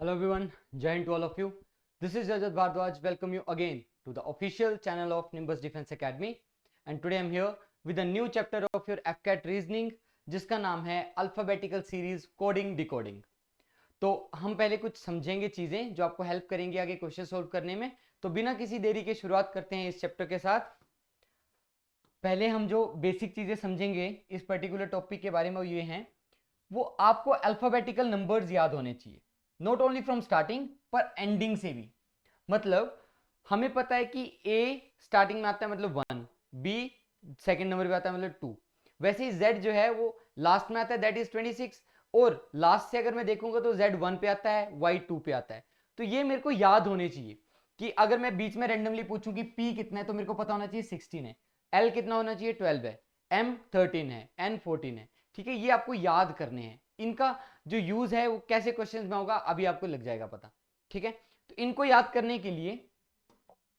Hello everyone, Jai Hind to all of you. This is Rajat Bhardwaj. Welcome you again to the official channel of Nimbus Defense Academy. And today I'm here with a new chapter of your FCAT reasoning, जिसका नाम है alphabetical series coding decoding. तो हम पहले कुछ समझेंगे चीजें जो आपको हेल्प करेंगे आगे क्वेश्चन सोल्व करने में. तो बिना किसी देरी के शुरुआत करते हैं इस चैप्टर के साथ. पहले हम जो बेसिक चीजें समझेंगे इस पर्टिकुलर टॉपिक के बारे में वो ये हैं, वो आपको अल्फाबेटिकल नंबर्स याद होने चाहिए, नॉट ओनली फ्रॉम स्टार्टिंग पर एंडिंग से भी. मतलब हमें पता है कि ए स्टार्टिंग में आता है मतलब 1, बी सेकंड नंबर पे आता है मतलब 2. वैसे ही जेड जो है वो लास्ट में आता है, दैट इज 26. और लास्ट से अगर मैं देखूंगा तो जेड 1 पे आता है, वाई 2 पे आता है. तो ये मेरे को याद होने चाहिए कि अगर मैं बीच में रेंडमली पूछूं कि पी कितना है तो मेरे को पता होना चाहिए 16 है, एल कितना होना चाहिए 12 है, एम 13 है, एन 14 है. ठीक है, ये आपको याद करने हैं. इनका जो यूज है वो कैसे क्वेश्चंस में होगा अभी आपको लग जाएगा पता. ठीक है, तो इनको याद करने के लिए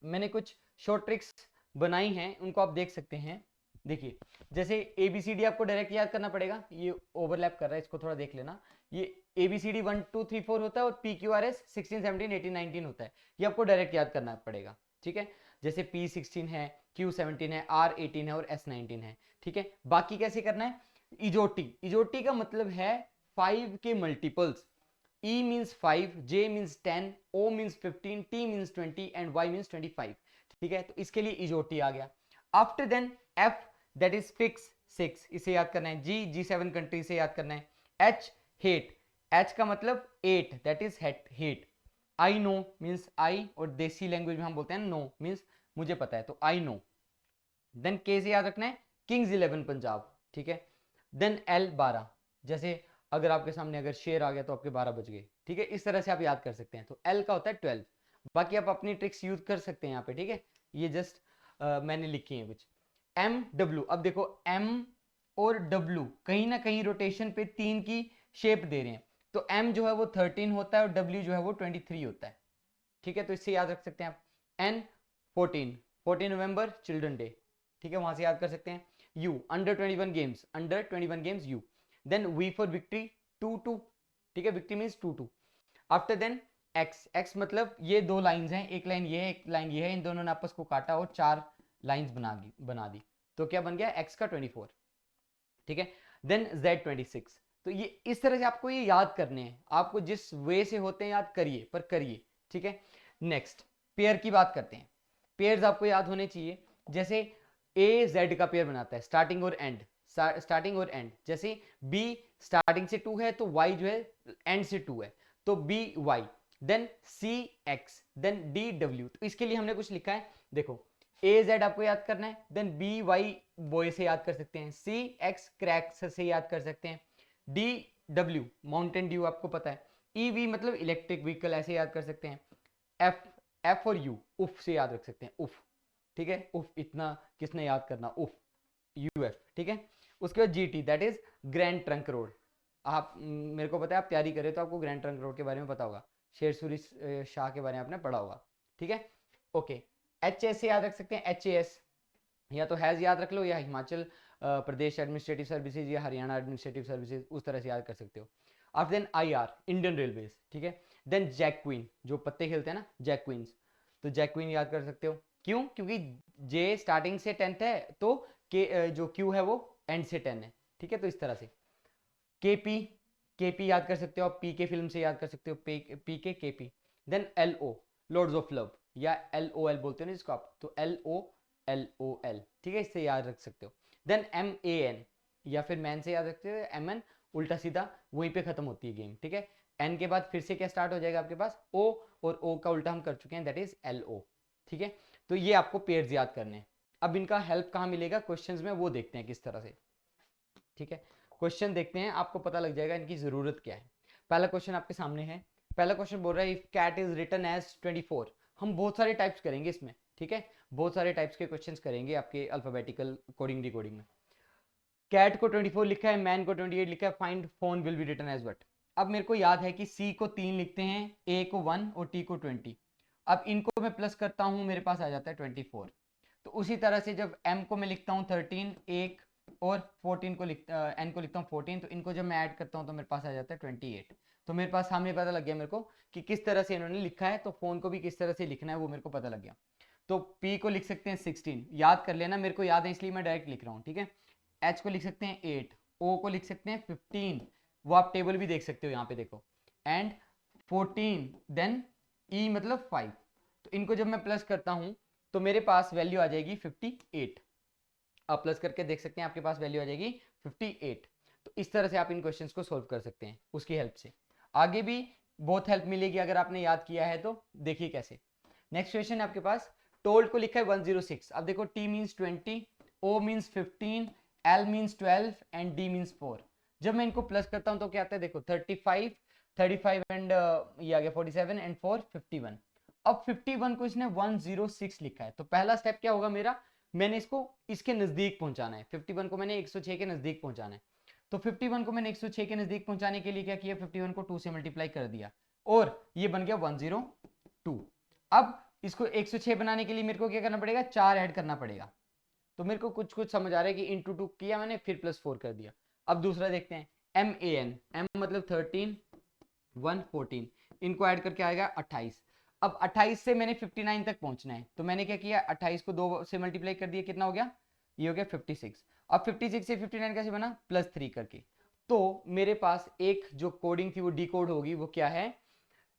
मैंने कुछ शॉर्ट ट्रिक्स बनाई हैं, उनको आप देख सकते हैं. देखिए, जैसे ABCD आपको डायरेक्ट याद करना पड़ेगा. ये ओवरलैप कर रहा है, इसको थोड़ा देख लेना. ये ABCD 1 2 3 4 होता है और PQRS 16 17 18 19 होता है. ये आपको डायरेक्ट याद करना पड़ेगा. ठीक है, जैसे P16 है, Q17 है, R18 है और S19 है. ठीक है, बाकी कैसे करना है. इजोटी का मतलब है 5 के multiples. E means 5, J means 10, O means 15, T means 20 and Y means 25. ठीक है, तो इसके लिए इजोटी आ गया. After then F that is fix 6, इसे याद करना है. G7 कंट्री से याद करना है. H hate, H का मतलब 8, that is hate. I know means I, और देसी लैंग्वेज में हम बोलते हैं no means मुझे पता है, तो I know. देन K से याद रखना है किंग्स 11 पंजाब. ठीक है, देन L 12, जैसे अगर आपके सामने अगर शेर आ गया तो आपके 12 बज गए. ठीक है, इस तरह से आप याद कर सकते हैं. तो L का होता है 12. बाकी आप अपनी ट्रिक्स यूज कर सकते हैं यहाँ पे. ठीक है, ये जस्ट मैंने लिखी है कुछ. M W, अब देखो M और W कहीं ना कहीं रोटेशन पे 3 की शेप दे रहे हैं. तो M जो है वो 13 होता है और W जो है वो 23 होता है. ठीक है, तो इससे याद रख सकते हैं आप. N 14 नवंबर चिल्ड्रन डे. ठीक है, वहां से याद कर सकते हैं. U under 21 games U. Then V for victory 2 ठीक है, victory means 2. After then X मतलब ये दो लाइंस हैं, एक लाइन ये है एक लाइन ये है, इन दोनों ने आपस को काटा और 4 लाइंस बना दी. तो क्या बन गया X का 24. ठीक है, देन Z 26. तो ये इस तरह से आपको ये याद करने हैं. आपको जिस वे से होते हैं याद करिए, पर करिए. ठीक है, नेक्स्ट पेयर की बात करते हैं. पेयर्स आपको याद होने चाहिए. जैसे A Z का पेयर बनाता है, स्टार्टिंग और एंड. जैसे B स्टार्टिंग से 2 है तो Y जो है एंड से 2 है, तो BY. Then CX, then DW. तो इसके लिए हमने कुछ लिखा है, देखो AZ आपको याद करना है, देन BY बॉय से याद कर सकते हैं, CX क्रैक्स से याद कर सकते हैं, DW माउंटेन ड्यू आपको पता है, EV मतलब इलेक्ट्रिक व्हीकल ऐसे याद कर सकते हैं, F और U उफ से याद रख सकते हैं, उफ. ठीक है, उफ इतना किसने याद करना, उफ UF. ठीक है, उसके बाद GT that is grand trunk road. आप मेरे को पता है आप तैयारी करें तो आपको ग्रैंड ट्रंक रोड के बारे में पता होगा, शेरसूरी शाह के बारे में आपने पढ़ा होगा. ठीक है, ओके. HS से याद रख सकते हैं, HAS या तो हैज याद रख लो, या हिमाचल प्रदेश एडमिनिस्ट्रेटिव सर्विसेज या हरियाणा एडमिनिस्ट्रेटिव सर्विसेज, उस तरह से याद कर सकते हो. After then IR Indian railways. ठीक है, देन जैक क्वीन जो पत्ते खेलते हैं ना, जैक क्वींस, तो जैक क्वीन याद कर सकते हो. क्यों? क्योंकि J स्टार्टिंग से 10th है तो के जो Q है वो एंड से 10 है. ठीक है, तो इस तरह से KP याद कर सकते हो आप, PK फिल्म से याद कर सकते हो, PK KP. Then LO lords of love, या LOL बोलते हो ना जिसको आप, तो LOL. ठीक है, इससे याद रख सकते हो. देन MAN, या फिर मैन से याद रखते हो, MN उल्टा सीधा वहीं पे खत्म होती है गेम. ठीक है, N के बाद फिर से क्या स्टार्ट हो जाएगा आपके पास, O, और O का उल्टा हम कर चुके हैं, दैट इज LO. ठीक है, तो ये आपको पेयर्स याद करने हैं. अब इनका हेल्प कहाँ मिलेगा क्वेश्चंस में, वो देखते हैं किस तरह से. ठीक है, क्वेश्चन देखते हैं, आपको पता लग जाएगा इनकी जरूरत क्या है. पहला क्वेश्चन आपके सामने है. पहला क्वेश्चन बोल रहा है if cat is written as 24. हम बहुत सारे टाइप्स करेंगे इसमें. ठीक है, बहुत सारे टाइप्स के क्वेश्चंस करेंगे आपके अल्फाबेटिकल कोडिंग डिकोडिंग में. कैट को 24 लिखा है, मैन को 28 लिखा है, find phone will be written as what. अब मेरे को याद है कि C को 3 लिखते हैं, A को 1 और T को 20. अब इनको मैं प्लस करता हूं, मेरे पास आ जाता है 24. तो उसी तरह से जब M को मैं लिखता हूं 13, 1 और 14 को n को लिखता हूँ 14, तो इनको जब मैं ऐड करता हूँ तो मेरे पास आ जाता है 28। तो मेरे पास सामने पता लग गया मेरे को कि किस तरह से इन्होंने लिखा है, तो फोन को भी किस तरह से लिखना है वो मेरे को पता लग गया। तो P को लिख सकते हैं 16, याद कर लेना, मेरे को याद है इसलिए मैं डायरेक्ट लिख रहा हूँ, ठीक है। H को लिख सकते हैं 8, O को लिख सकते हैं 15, वो आप टेबल भी देख सकते हो यहाँ पे देखो, एंड 14, देन E मतलब 5। तो इनको जब मैं प्लस करता हूँ तो मेरे पास वैल्यू आ जाएगी 58। आप प्लस करके देख सकते हैं, आपके पास वैल्यू आ जाएगी 58। तो इस तरह से आप इन क्वेश्चंस को सोल्व कर सकते हैं उसकी हेल्प से। आगे भी बहुत हेल्प मिलेगी अगर आपने याद किया है तो। देखिए कैसे। नेक्स्ट क्वेश्चन है आपके पास, टोल्ड को लिखा है 106। अब देखो T means 20, O means 15, L means 12 and D means 4। जब मैं इनको प्लस करता हूं तो क्या आता है, देखो 35 एंड ये आ गया 47 एंड 4 51। अब 51 को इसने 106 लिखा है, तो पहला स्टेप क्या होगा मेरा, मैंने इसको इसके नजदीक पहुंचाना है। 51 को मैंने 106 के नजदीक पहुंचाना है। तो 51 को मैंने 106 के नजदीक पहुंचाने के लिए क्या किया, 51 को 2 से मल्टीप्लाई कर दिया और ये बन गया 102। अब इसको 106 बनाने के लिए मेरे को क्या करना पड़ेगा, 4 ऐड करना पड़ेगा। तो मेरे को कुछ कुछ समझ आ रहा है कि इंटू 2 किया मैंने, फिर +4 कर दिया। अब दूसरा देखते हैं, MAN, M मतलब 13, 1 14, इनको ऐड करके आएगा 28। अब 28 से मैंने 59 तक पहुंचना है, तो मैंने क्या किया, 28 को 2 से मल्टीप्लाई कर दिया, कितना हो गया, ये हो गया 56। अब 56 से 59 कैसे बना, +3 करके। तो मेरे पास एक जो कोडिंग थी वो डिकोड होगी, वो क्या है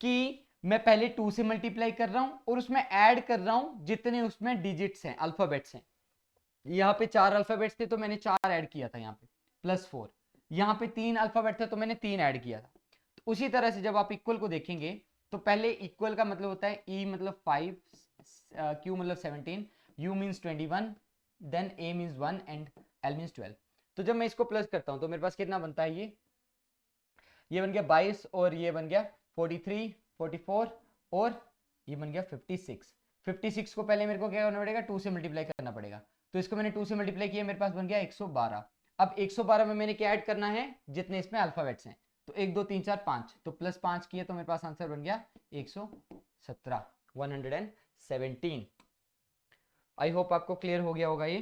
कि मैं पहले 2 से मल्टीप्लाई कर रहा हूं और उसमें ऐड कर रहा हूं जितने उसमें डिजिट्स हैं, अल्फाबेट्स हैं। यहाँ पे 4 अल्फाबेट्स थे तो मैंने 4 ऐड किया था, यहाँ पे +4। यहाँ पे 3 अल्फाबेट थे तो मैंने 3 ऐड किया था। तो उसी तरह से जब आप इक्वल को देखेंगे तो पहले इक्वल का मतलब होता है E मतलब 5, Q मतलब 17, U means 21, then A means 1 and L means 12। तो जब मैं इसको प्लस करता हूँ तो मेरे पास कितना बनता है, ये बन गया 22 और ये बन गया 43, 44 और ये बन गया 56। 56 को पहले मेरे को क्या करना पड़ेगा, 2 से मल्टीप्लाई करना पड़ेगा। तो इसको मैंने 2 से मल्टीप्लाई किया, मेरे पास बन गया 112। अब 112 में मैंने क्या ऐड करना है, जितने इसमें अल्फाबेट्स हैं। तो 1 2 3 4 5, तो +5 किया तो मेरे पास आंसर बन गया 117, 117। आई होप आपको क्लियर हो गया होगा ये,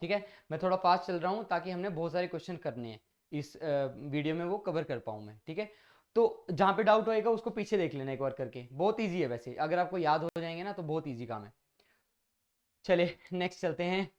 ठीक है। मैं थोड़ा फास्ट चल रहा हूँ ताकि हमने बहुत सारे क्वेश्चन करने हैं इस वीडियो में, वो कवर कर पाऊँ मैं, ठीक है। तो जहाँ पे डाउट होएगा उसको पीछे देख लेना एक बार करके, बहुत इजी है वैसे, अगर आपको याद हो जाएंगे ना तो बहुत इजी काम है। चलिए नेक्स्ट चलते हैं।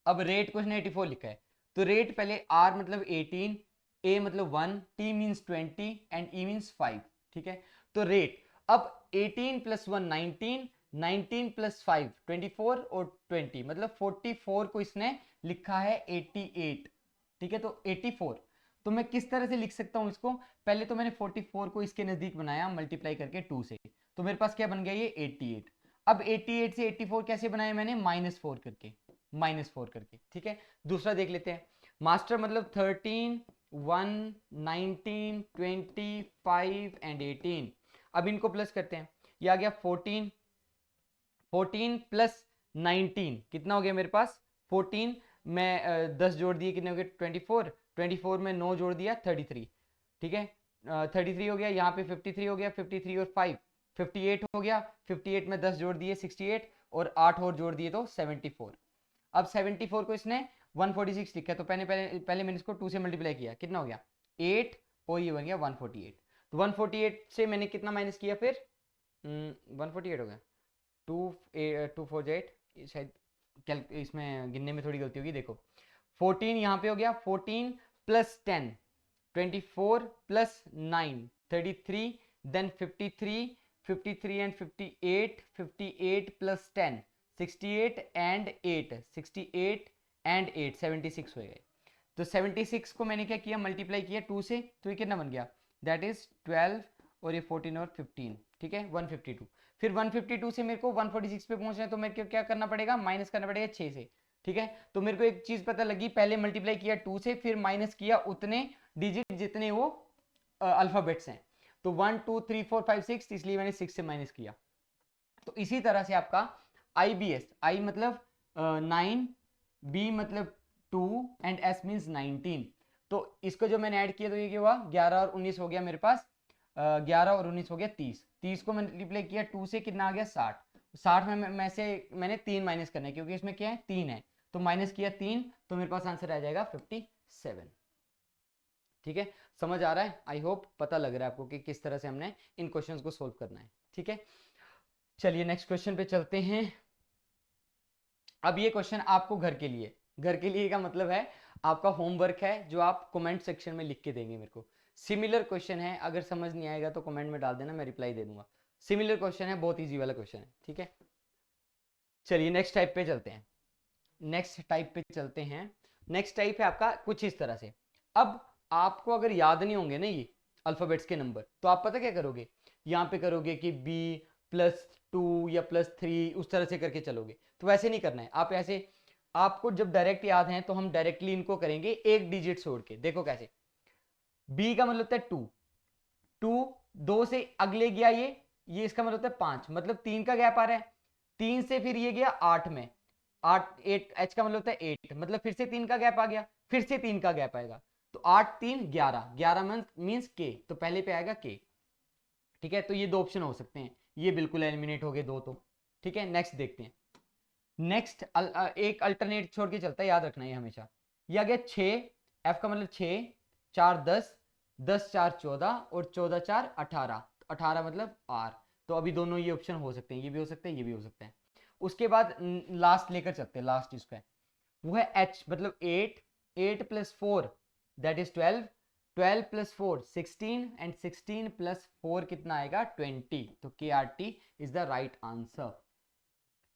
अब रेट क्वेश्चन 84 लिखा है, तो रेट पहले R मतलब 18, A मतलब 1, T means 20 and E means 5, ठीक है। तो रेट, अब 18 + 1 19, 19 + 5 24 और 20 मतलब 44 को इसने लिखा है 88, ठीक है। तो 84, तो मैं किस तरह से लिख सकता हूं इसको, पहले तो मैंने 44 को इसके नजदीक बनाया मल्टीप्लाई करके 2 से, तो मेरे पास क्या बन गया ये 88। अब 88 से 84 कैसे बनाया मैंने, -4 करके, -4 करके, ठीक है। दूसरा देख लेते हैं, मास्टर मतलब 13, 1 19 25 एंड 18। अब इनको प्लस करते हैं, ये आ गया 14, 14 + 19 कितना हो गया मेरे पास 14 में 10 जोड़ दिए कितने हो गए 24, 24 में 9 जोड़ दिया 33, ठीक है। 33 हो गया, यहाँ पे 53 हो गया, 53 और 5 58 हो गया, 58 में 10 जोड़ दिए 68 और 8 और जोड़ दिए तो 74। अब 74 को इसने 146 लिखा है, तो पहले मैंने इसको 2 से मल्टीप्लाई किया, कितना हो गया 8 और ये बन गया 148। तो 148 से मैंने कितना माइनस किया फिर 148 हो गया 2 4 8, शायद इसमें गिनने में थोड़ी गलती होगी, देखो 14 यहाँ पे हो गया, 14 + 10 24 + 9 33, देन 53 53 एंड 58 58 + 10 68 एंड 8 68 एंड 8 76 हो गए। तो 76 को मैंने क्या किया, मल्टीप्लाई किया 2 से, तो ये कितना बन गया, दैट इज 12 और ये 14 और 15, ठीक है 152। फिर 152 से मेरे को 146 पे पहुंचना है, तो मेरे को क्या करना पड़ेगा, माइनस करना पड़ेगा 6 से, ठीक है। तो मेरे को एक चीज पता लगी, पहले मल्टीप्लाई किया 2 से, फिर माइनस किया उतने डिजिट जितने वो अल्फाबेट्स हैं। तो 1 2 3 4 5 6, इसलिए मैंने 6 से माइनस किया। तो इसी तरह से आपका IBS, I मतलब 9, B मतलब 2 एंड S मीन्स 19। तो इसको जो मैंने ऐड किया तो ये क्या हुआ 11 और 19 हो गया मेरे पास, 11 और 19 हो गया 30। 30 को मल्टीप्लाई किया 2 से, कितना आ गया 60। 60 में से मैंने 3 माइनस करना है क्योंकि इसमें क्या है 3 है, तो माइनस किया 3, तो मेरे पास आंसर आ जाएगा 57। ठीक है, समझ आ रहा है? आई होप पता लग रहा है आपको कि किस तरह से हमने इन क्वेश्चंस को सोल्व करना है। ठीक है, चलिए नेक्स्ट क्वेश्चन पे चलते हैं। अब ये क्वेश्चन आपको घर के लिए, घर के लिए का मतलब है आपका होमवर्क है जो आप कमेंट सेक्शन में लिख के देंगे मेरे को। सिमिलर क्वेश्चन है, अगर समझ नहीं आएगा तो कमेंट में डाल देना, मैं रिप्लाई दे दूंगा। सिमिलर क्वेश्चन है, बहुत इजी वाला क्वेश्चन है। ठीक है, चलिए नेक्स्ट टाइप पे चलते हैं। नेक्स्ट टाइप पे चलते हैं। नेक्स्ट टाइप है आपका कुछ इस तरह से। अब आपको अगर याद नहीं होंगे ना ये अल्फाबेट्स के नंबर, तो आप पता क्या करोगे, यहाँ पे करोगे कि B+2 या +3 उस तरह से करके चलोगे। तो वैसे नहीं करना है, आप ऐसे, आपको जब डायरेक्ट याद है तो हम डायरेक्टली इनको करेंगे एक डिजिट छोड़ के। देखो कैसे, B का मतलब होता है 2, 2 से अगले गया ये इसका मतलब होता है 5, मतलब 3 का गैप आ रहा है। 3 से फिर ये गया 8 में, 8 8 H का मतलब होता है 8, मतलब फिर से 3 का गैप आ गया, फिर से 3 का गैप आएगा, तो 8 3 11, 11 मीन्स K, तो पहले पे आएगा K। ठीक है, तो ये दो ऑप्शन हो सकते हैं, ये बिल्कुल एलिमिनेट हो गए दो तो। ठीक है, नेक्स्ट देखते हैं। नेक्स्ट एक अल्टरनेट छोड़ के चलता है, याद रखना ये हमेशा। ये आ गया 6, F का मतलब 6, 4 10, 10 4 14 और 14 4 18, 18 मतलब R। तो अभी दोनों ये ऑप्शन हो सकते हैं, ये भी हो सकते हैं, ये भी हो सकते हैं। उसके बाद लास्ट लेकर चलते हैं, लास्ट इसका है वो है H, मतलब 8, 8 + 4 दैट इज 12, 12 + 4 16 एंड 16 + 4 कितना आएगा 20। तो KRT is the right answer.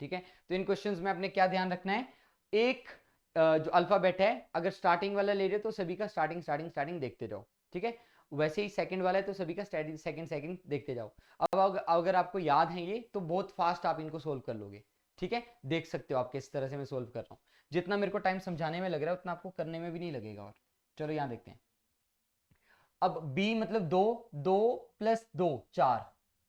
ठीक है, तो इन क्वेश्चंस में आपने क्या ध्यान रखना है, एक जो अल्फाबेट है अगर स्टार्टिंग वाला ले रहे हो तो सभी का स्टार्टिंग स्टार्टिंग स्टार्टिंग देखते जाओ। ठीक है, वैसे ही सेकंड वाला है तो सभी का सेकंड सेकंड देखते जाओ। अब अगर आपको याद है ये तो बहुत फास्ट आप इनको सोल्व कर लोगे। ठीक है, देख सकते हो आप किस तरह से मैं सोल्व कर रहा हूँ। जितना मेरे को टाइम समझाने में लग रहा है उतना आपको करने में भी नहीं लगेगा। और चलो यहाँ देखते हैं। अब B मतलब 2, 2 + 2 4।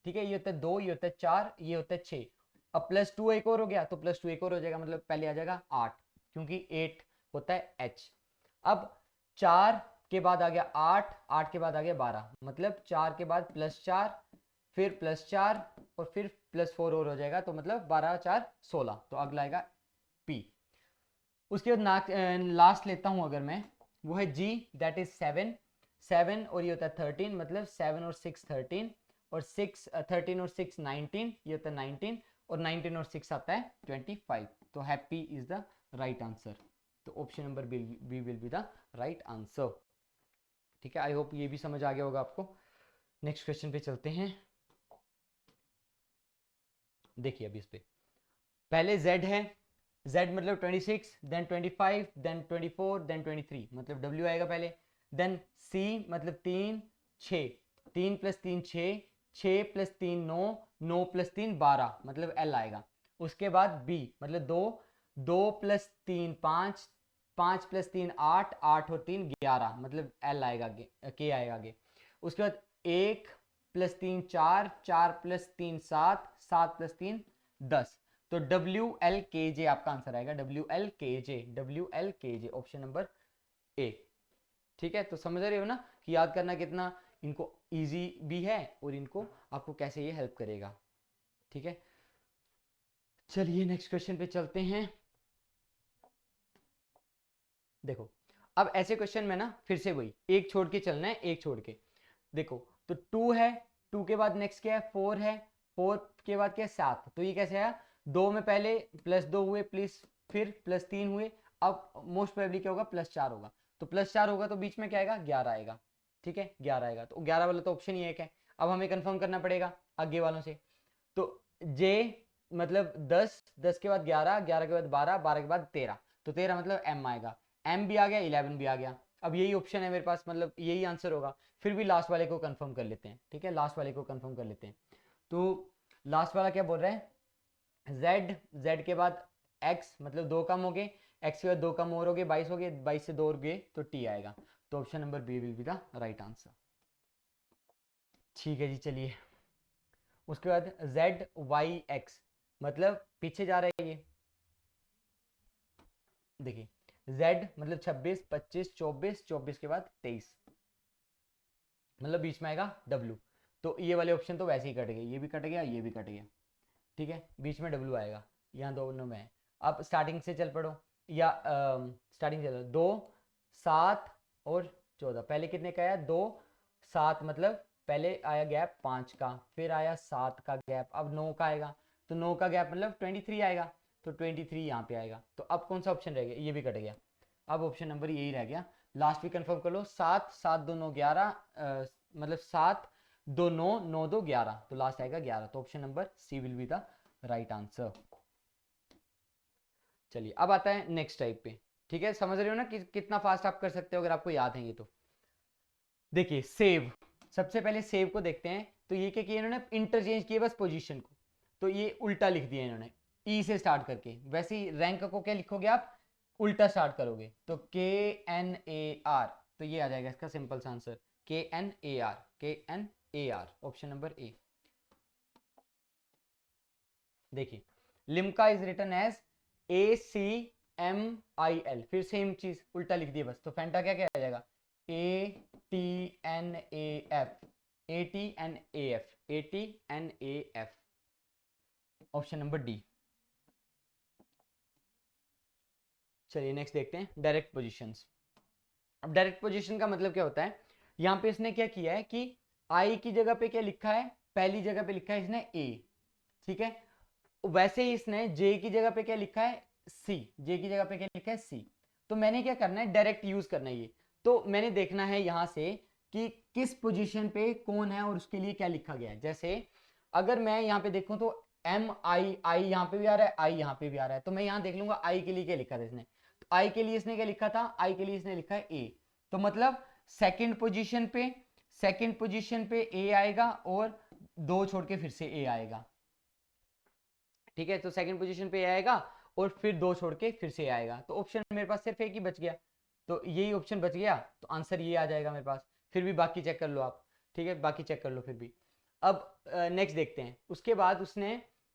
ठीक है, ये होता है 2, ये होता है 4, ये होता है 6। अब +2 एक और हो गया, तो +2 एक और हो जाएगा, मतलब पहले आ जाएगा 8, क्योंकि 8 होता है H। अब 4 के बाद आ गया 8, 8 के बाद आ गया 12, मतलब 4 के बाद +4, फिर +4 और फिर +4 और हो जाएगा, तो मतलब 12 4 16, तो अगला आएगा P। उसके बाद लास्ट लेता हूं अगर मैं, वो है G, दैट इज 7, 7 और ये होता है 13, मतलब 7 और 6 13, और 6 13 और 6 19, ये होता है 19, और 19 और 6 आता है 25। तो happy is the right answer. तो option number B will be the right answer. ठीक है, आई होप ये भी समझ आ गया होगा आपको। नेक्स्ट क्वेश्चन पे चलते हैं। देखिए अभी इस पे पहले Z है, Z मतलब 26, देन 25, देन 24, देन 23, मतलब W आएगा पहले। देन C मतलब 3 6, 3 + 3 6, 6 + 3 9, 9 + 3 12, मतलब L आएगा। उसके बाद B मतलब 2, 2 + 3 5, 5 + 3 8, 8 और 3 11, मतलब L आएगा आगे, K आएगा आगे। उसके बाद 1 + 3 4, 4 + 3 7, 7 + 3 10, तो WLKJ आपका आंसर आएगा, WLKJ, WLKJ option number A। ठीक है, तो समझ रहे हो ना कि याद करना कितना इनको इजी भी है और इनको आपको कैसे ये हेल्प करेगा। ठीक है, चलिए नेक्स्ट क्वेश्चन पे चलते हैं। देखो अब ऐसे क्वेश्चन में ना फिर से वही एक छोड़ के चलना है, एक छोड़ के। देखो तो 2 है, 2 के बाद नेक्स्ट क्या है 4 है, 4 के बाद क्या है 7, तो ये कैसे आया, 2 में पहले +2 हुए, प्लस फिर +3 हुए, अब मोस्ट प्रोबेबली क्या होगा +4 होगा, तो +4 होगा तो बीच में क्या आएगा 11 आएगा। ठीक है, 11 आएगा, तो 11 वाला तो ऑप्शन ही एक है। अब हमें कंफर्म करना पड़ेगा आगे वालों से। तो J मतलब 10, 10 के बाद 11, 11 के बाद 12, 12 के बाद 13, तो 13 मतलब M आएगा, M भी आ गया, 11 भी आ गया। अब यही ऑप्शन है मेरे पास, मतलब यही आंसर होगा। फिर भी लास्ट वाले को कंफर्म कर लेते हैं। ठीक है, लास्ट वाले को कंफर्म कर लेते हैं। तो लास्ट वाला क्या बोल रहा है, Z, Z के बाद X मतलब 2 कम हो गए, X के बाद 2 कम और हो गए, 22 हो गए, 22 से 2 और गए तो T आएगा। तो option number B will be the right answer. ठीक है जी, चलिए उसके बाद ZYX मतलब पीछे जा रहा है ये, देखिए Z मतलब 26 25 24, 24 के बाद 23, मतलब बीच में आएगा W। तो ये वाले ऑप्शन तो वैसे ही कट गए, ये भी कट गया, ये भी कट गया। ठीक है, बीच में W आएगा, यहाँ दोनों में है। अब स्टार्टिंग से चल पड़ो, या स्टार्टिंग से 2 7 और 14, पहले कितने का आया 2 7, मतलब पहले आया गैप 5 का, फिर आया 7 का गैप, अब 9 का आएगा, तो 9 का गैप मतलब 23 आएगा, तो 23 यहाँ पे आएगा। तो अब कौन सा ऑप्शन रह गया, ये भी कट गया, अब ऑप्शन नंबर यही रह गया। लास्ट भी कंफर्म कर लो, 7 7 2 9 11, मतलब 7 2 9 9 2 11, तो लास्ट आएगा 11, तो option number C will be the right answer. चलिए अब आता है नेक्स्ट टाइप पे, ठीक है, समझ रहे हो ना कि कितना फास्ट आप कर सकते हो अगर आपको याद है ये। तो देखिए सेव, सबसे पहले सेव को देखते हैं। तो ये क्या किया इन्होंने, इंटरचेंज किए बस पोजीशन को, तो ये उल्टा लिख दिया इन्होंने, ई से स्टार्ट करके। वैसे ही रैंक को क्या लिखोगे आप, उल्टा स्टार्ट करोगे, तो KNAR, तो ये आ जाएगा इसका सिंपल सा answer, KNAR, KNAR, option number A. देखिए Limca is written as ACMIL, फिर सेम चीज उल्टा लिख दिया बस, तो फैंटा क्या क्या आ जाएगा, ATNAF, ATNAF, ATNAF, option number D. चलिए नेक्स्ट देखते हैं डायरेक्ट पोजीशंस। अब डायरेक्ट पोजीशन का मतलब क्या होता है, यहां पे इसने क्या किया है कि आई की जगह पे क्या लिखा है, पहली जगह पे लिखा है इसने ए, ठीक है, वैसे ही इसने जे की जगह पे क्या लिखा है सी, जे की जगह पे क्या लिखा है सी। तो मैंने क्या करना है, डायरेक्ट यूज करना है ये। तो मैंने देखना है यहां से कि किस पोजीशन पे कौन है और उसके लिए क्या लिखा गया है। जैसे अगर मैं यहाँ पे देखूं तो MI यहाँ पे भी आ रहा है, आई यहाँ पे भी आ रहा है, तो मैं यहाँ देख लूंगा आई के लिए क्या लिखा था इसने। तो आई के लिए इसने क्या लिखा था, आई के लिए इसने लिखा है ए, तो मतलब सेकंड पोजीशन पे ए आएगा और 2 छोड़ के फिर से ए आएगा, ठीक है। तो सेकंड पोजीशन पे आएगा और फिर 2 छोड़ के फिर से आएगा, तो ऑप्शन मेरे पास सिर्फ एक ही बच गया, तो यही ऑप्शन बच गया, तो आंसर ये आ जाएगा मेरे पास। फिर भी बाकी चेक कर लो आप, ठीक है, बाकी चेक कर लो फिर भी। अब नेक्स्ट देखते हैं, उसके बाद उसने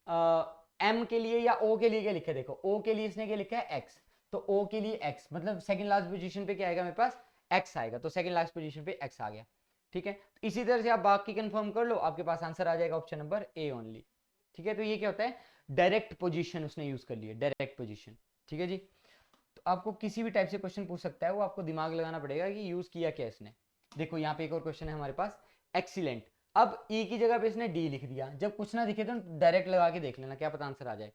एम के लिए या ओ के लिए क्या लिखा है, देखो ओ के लिए इसने क्या लिखा है एक्स, तो ओ के लिए एक्स मतलब सेकंड लास्ट पोजीशन पे क्या आएगा मेरे पास, एक्स आएगा, तो सेकंड लास्ट पोजीशन पे एक्स आ गया, ठीक है। तो इसी तरह से आप बाकी कंफर्म कर लो, आपके पास आंसर आ जाएगा ऑप्शन नंबर ए ओनली, ठीक है। तो ये क्या होता है, डायरेक्ट पोजीशन उसने यूज कर लिया, डायरेक्ट पोजीशन, ठीक है जी। तो आपको किसी भी टाइप से क्वेश्चन पूछ सकता है, वो आपको दिमाग लगाना पड़ेगा कि यूज किया क्या इसने। देखो यहाँ पे एक और क्वेश्चन है हमारे पास, एक्सीलेंट। अब ई की जगह पे इसने डी लिख दिया, जब कुछ ना दिखे तो डायरेक्ट लगा के देख लेना, क्या पता आंसर आ जाए।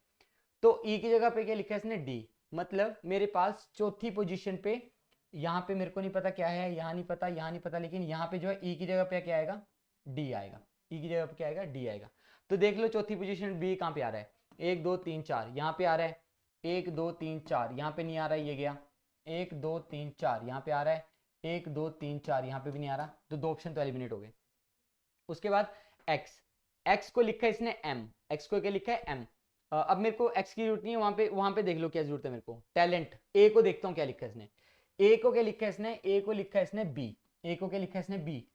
तो ई की जगह पे क्या लिखा है इसने डी, मतलब मेरे पास चौथी पोजीशन पे, यहाँ पे मेरे को नहीं पता क्या है, यहाँ नहीं पता, यहाँ नहीं पता, लेकिन यहाँ पे जो है ई की जगह पे क्या आएगा, डी आएगा, ई की जगह पे क्या आएगा, डी आएगा। तो देख लो चौथी पोजीशन बी कहाँ पे आ रहा है, 1 2 3 4 यहाँ पे आ रहा है, 1 2 3 4 यहाँ पे नहीं आ रहा है, ये गया 1 2 3 4 यहाँ पे आ रहा है, 1 2 3 4 यहाँ पे भी नहीं आ रहा, तो 2 ऑप्शन तो एलिमिनेट हो गए। उसके बाद एक्स को लिखा है इसने एम, एक्स को क्या लिखा है एम। अब मेरे को एक्स की जरूरत नहीं है, वहां पे देख लो क्या जरूरत है मेरे को, टैलेंट। ए को देखता हूँ क्या लिखा है इसने, ए को क्या लिखा है इसने, ए को लिखा है इसने बी, ए को क्या लिखा है इसने बी,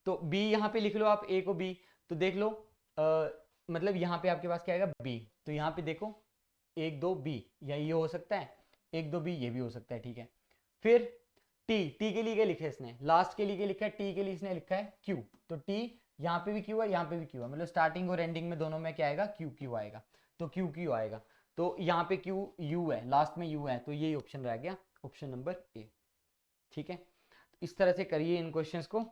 तो बी यहाँ पे लिख लो आप, ए को बी, तो देख लो मतलब यहाँ पे आपके पास क्या आएगा बी, तो यहाँ पे देखो 1 2 बी, या ये हो सकता है 1 2 बी, ये भी हो सकता है, ठीक है। फिर टी के लिए क्या लिखा है इसने, लास्ट के लिए क्या लिखा है, टी के लिए इसने लिखा है क्यू, तो टी यहाँ पे भी क्यू है, यहाँ पे भी क्यू है, मतलब स्टार्टिंग और एंडिंग में दोनों में क्या आएगा, क्यू क्यू आएगा, तो क्यू क्यू आएगा। तो यहाँ पे क्यू यू है, लास्ट में यू है, तो यही ऑप्शन रह गया, ऑप्शन नंबर ए, ठीक है। इस तरह से करिए इन क्वेश्चंस को,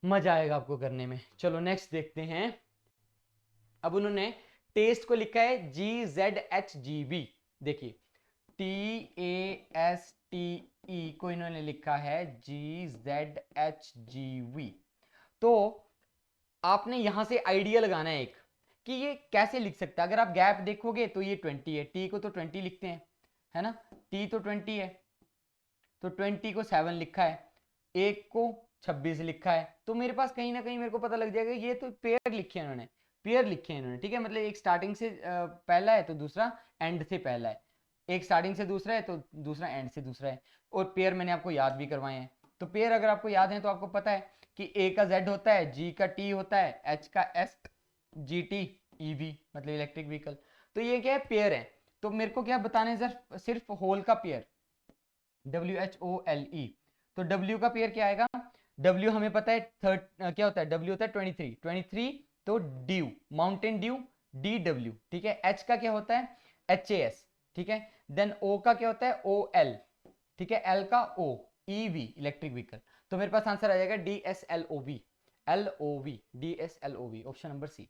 मजा आएगा आपको करने में। चलो नेक्स्ट देखते हैं। अब उन्होंने टेस्ट को लिखा है GZHGB, देखिए TASTE को इन्होंने लिखा है GZHGB। तो आपने यहां से आइडिया लगाना है एक कि ये कैसे लिख सकता है। अगर आप गैप देखोगे तो ये 20 है, टी को तो 20 लिखते हैं, है ना, टी तो 20 है, तो 20 को 7 लिखा है, एक को 26 लिखा है, तो मेरे पास कहीं ना कहीं मेरे को पता लग जाएगा ये तो पेयर लिखे हैं इन्होंने, पेयर लिखे हैं इन्होंने, ठीक है। मतलब एक स्टार्टिंग से पहला है तो दूसरा एंड से पहला है, एक स्टार्टिंग से दूसरा है तो दूसरा एंड से दूसरा है, और पेयर मैंने आपको याद भी करवाए हैं। तो पेयर अगर आपको याद है तो आपको पता है कि ए का जेड होता है, जी का टी होता है, एच का एस, जी टी ईवी मतलब इलेक्ट्रिक व्हीकल, तो ये क्या है पेयर है। तो मेरे को क्या बताने सर, सिर्फ होल का पेयर WHOLE, तो W का पेयर क्या आएगा, W हमें पता है क्या होता है, W होता है 23, तो ड्यू, माउंटेन ड्यू DW, ठीक है। H का क्या होता है HAS, ठीक है। देन ओ का क्या होता है, ओ एल, ठीक है, एल का ओ, ईवी इलेक्ट्रिक व्हीकल। तो मेरे पास आंसर आ जाएगा D S L O V, L O V, D S L O V, option number C.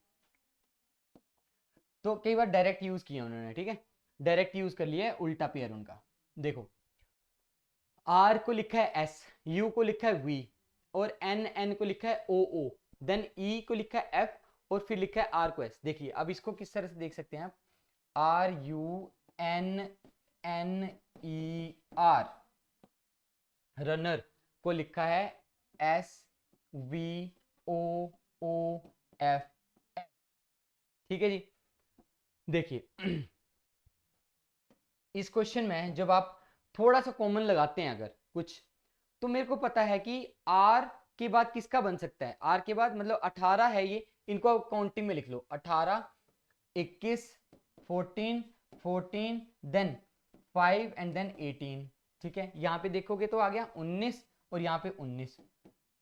तो कई बार डायरेक्ट यूज किया उन्होंने, ठीक है, डायरेक्ट यूज कर लिया है उल्टा पेयर उनका। देखो आर को लिखा है एस, यू को लिखा है वी, और एन, एन को लिखा है ओ ओ, देन ई को लिखा है एफ, और फिर लिखा है आर को एस। देखिए अब इसको किस तरह से देख सकते हैं आप, R U N N E R, runner को लिखा है S V O O F, ठीक है जी। देखिए इस क्वेश्चन में जब आप थोड़ा सा कॉमन लगाते हैं अगर कुछ, तो मेरे को पता है कि आर के बाद किसका बन सकता है, आर के बाद मतलब 18 है ये, इनको काउंटिंग में लिख लो, 18, 21, 14, 14, देन 5 एंड देन 18, ठीक है। यहाँ पे देखोगे तो आ गया 19 और यहाँ पे 19,